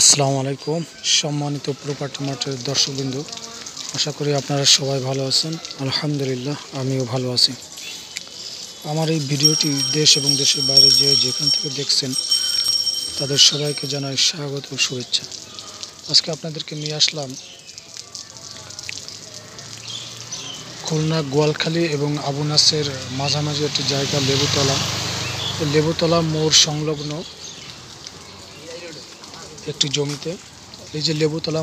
আসসালামু আলাইকুম সম্মানিত প্রপার্টি মার্টের দর্শকবৃন্দ, আশা করি আপনারা সবাই ভালো আছেন। আলহামদুলিল্লাহ, আমিও ভালো আছি। আমার এই ভিডিওটি দেশ এবং দেশের বাইরে যেখান থেকে দেখছেন তাদের সবাইকে জানাই স্বাগত ও শুভেচ্ছা। আজকে আপনাদেরকে নিয়ে আসলাম খুলনা গোয়ালখালী এবং আবু নাসের মাঝামাঝি একটি জায়গা লেবুতলা। লেবুতলা মোড় সংলগ্ন একটি জমিতে এই যে লেবুতলা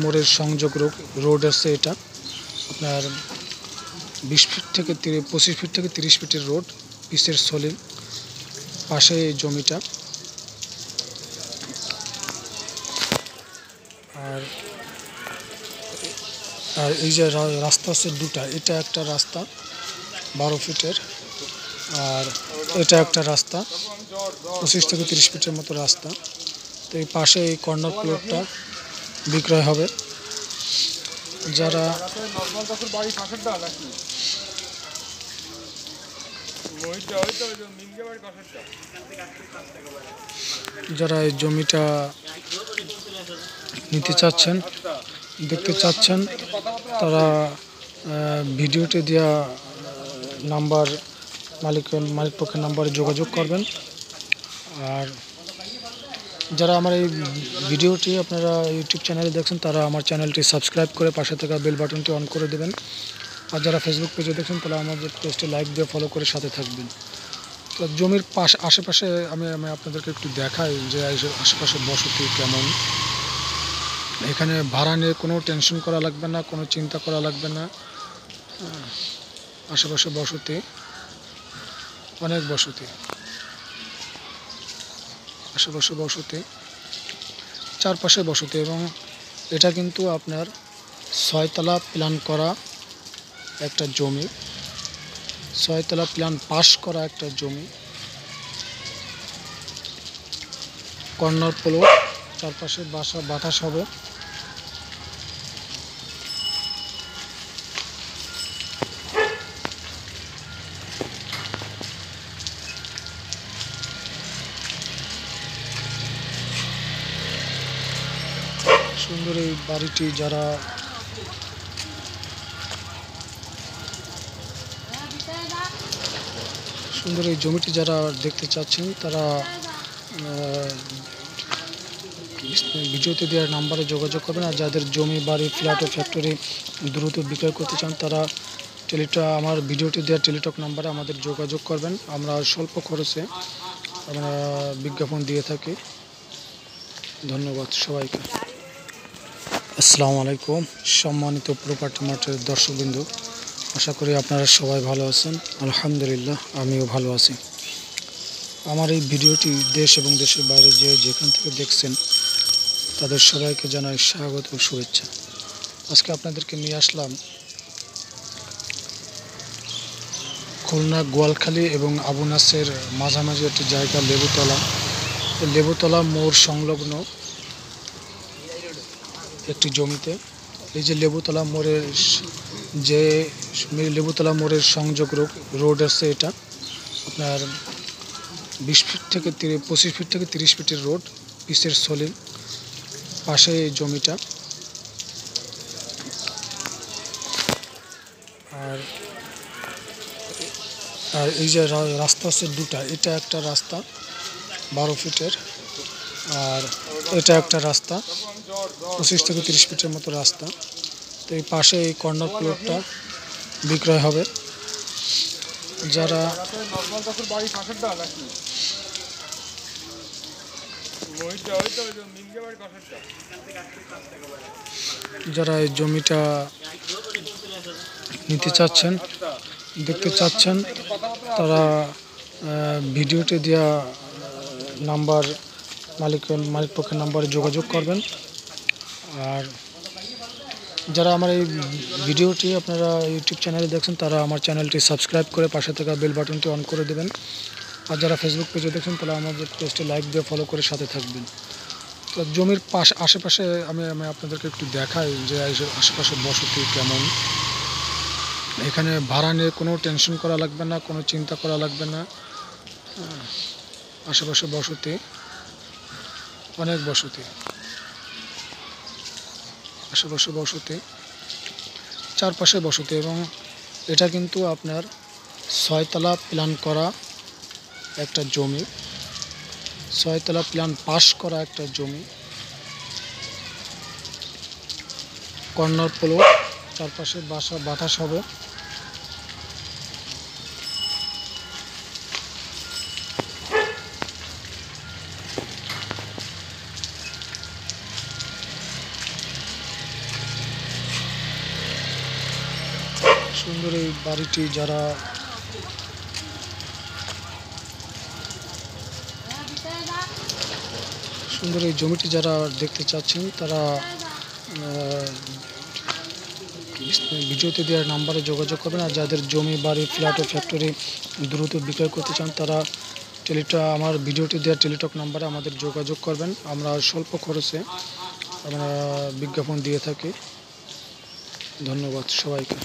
মোড়ের সংযোগ রোড আছে, এটা আপনার 20 ফিট থেকে 25 ফিট থেকে 30 ফিটের রোড, পিচের সলিং, পাশে এই জমিটা। আর আর এই যে রাস্তা আছে দুটা, এটা একটা রাস্তা 12 ফিটের, আর এটা একটা রাস্তা 25 থেকে 30 ফিটের মতো রাস্তা। তো এই পাশে এই কর্নার প্লটটা বিক্রয় হবে। যারা এই জমিটা নিতে চাচ্ছেন, দেখতে চাচ্ছেন, তারা ভিডিওতে দেওয়া নাম্বার মালিক পক্ষের নাম্বারে যোগাযোগ করবেন। আর যারা আমার এই ভিডিওটি আপনারা ইউটিউব চ্যানেলে দেখছেন, তারা আমার চ্যানেলটি সাবস্ক্রাইব করে পাশে থাকা বেল বাটনটি অন করে দেবেন। আর যারা ফেসবুক পেজে দেখছেন, তারা আমাদের পেজটি লাইক দিয়ে ফলো করে সাথে থাকবেন। তো জমির আশেপাশে আমি আপনাদেরকে একটু দেখাই যে আশেপাশে বসতি কেমন। এখানে ভাড়া নিয়ে কোনো টেনশন করা লাগবে না, কোনো চিন্তা করা লাগবে না। আশেপাশে বসতি, অনেক বসতি, আশেপাশে বসতি, চারপাশে বসতি। এবং এটা কিন্তু আপনার 6 তলা প্ল্যান করা একটা জমি, 6 তলা প্ল্যান পাস করা একটা জমি। কর্নার প্লট, চারপাশে বাতাস হবে। সুন্দর এই বাড়িটি যারা সুন্দর এই জমিটি যারা দেখতে চাচ্ছেন, তারা ভিডিওতে দেওয়ার নাম্বারে যোগাযোগ করবেন। আর যাদের জমি, বাড়ি, ফ্ল্যাট ও ফ্যাক্টরি দ্রুত বিক্রয় করতে চান, তারা আমার ভিডিওতে দেওয়ার টেলিটক নাম্বারে আমাদের যোগাযোগ করবেন। আমরা স্বল্প খরচে আমরা বিজ্ঞাপন দিয়ে থাকি। ধন্যবাদ সবাইকে। আসসালামু আলাইকুম সম্মানিত প্রপার্টি মার্টের দর্শকবৃন্দ, আশা করি আপনারা সবাই ভালো আছেন। আলহামদুলিল্লাহ, আমিও ভালো আছি। আমার এই ভিডিওটি দেশ এবং দেশের বাইরে যেখান থেকে দেখছেন তাদের সবাইকে জানাই স্বাগত ও শুভেচ্ছা। আজকে আপনাদেরকে নিয়ে আসলাম খুলনা গোয়ালখালী এবং আবু নাসের মাঝামাঝি একটি জায়গা লেবুতলা। লেবুতলা মোড় সংলগ্ন একটি জমিতে এই যে লেবুতলা মোড়ের সংযোগ রোড আছে, এটা আপনার 20 ফিট থেকে 25 ফিট থেকে 30 ফিটের রোড, পিচের সলিং, পাশে এই জমিটা। আর এই যে রাস্তা আছে দুটা, এটা একটা রাস্তা 12 ফিটের, আর এটা একটা রাস্তা 25 থেকে 30 ফিটের মতো রাস্তা। তো এই পাশে এই কর্নার প্লটটা বিক্রয় হবে। যারা এই জমিটা নিতে চাচ্ছেন, দেখতে চাচ্ছেন, তারা ভিডিওতে দেওয়া নাম্বার মালিক পক্ষের নাম্বারে যোগাযোগ করবেন। আর যারা আমার এই ভিডিওটি আপনারা ইউটিউব চ্যানেলে দেখছেন, তারা আমার চ্যানেলটি সাবস্ক্রাইব করে পাশে থাকা বেল বাটনটি অন করে দেবেন। আর যারা ফেসবুক পেজে দেখছেন, তারা আমাদের পেজটি লাইক দিয়ে ফলো করে সাথে থাকবেন। তো জমির আশেপাশে আমি আপনাদেরকে একটু দেখাই যে আশেপাশে বসতি কেমন। এখানে ভাড়া নিয়ে কোনো টেনশন করা লাগবে না, কোনো চিন্তা করা লাগবে না। আশেপাশে বসতি, অনেক বসতি, আশেপাশে বসতি, চারপাশে বসতি। এবং এটা কিন্তু আপনার 6 তলা প্ল্যান করা একটা জমি, 6 তলা প্ল্যান পাস করা একটা জমি, কর্নার প্লট, চারপাশে বাসা বাতাস হবে। সুন্দর এই বাড়িটি যারা সুন্দর এই জমিটি যারা দেখতে চাচ্ছেন তারা ভিডিওতে দেওয়ার নাম্বারে যোগাযোগ করবেন। আর যাদের জমি, বাড়ি, ফ্ল্যাট ও ফ্যাক্টরি দ্রুত বিক্রয় করতে চান তারা আমার ভিডিওটি দেওয়ার টেলিটক নাম্বারে আমাদের যোগাযোগ করবেন। আমরা স্বল্প খরচে আমরা বিজ্ঞাপন দিয়ে থাকি। ধন্যবাদ সবাইকে।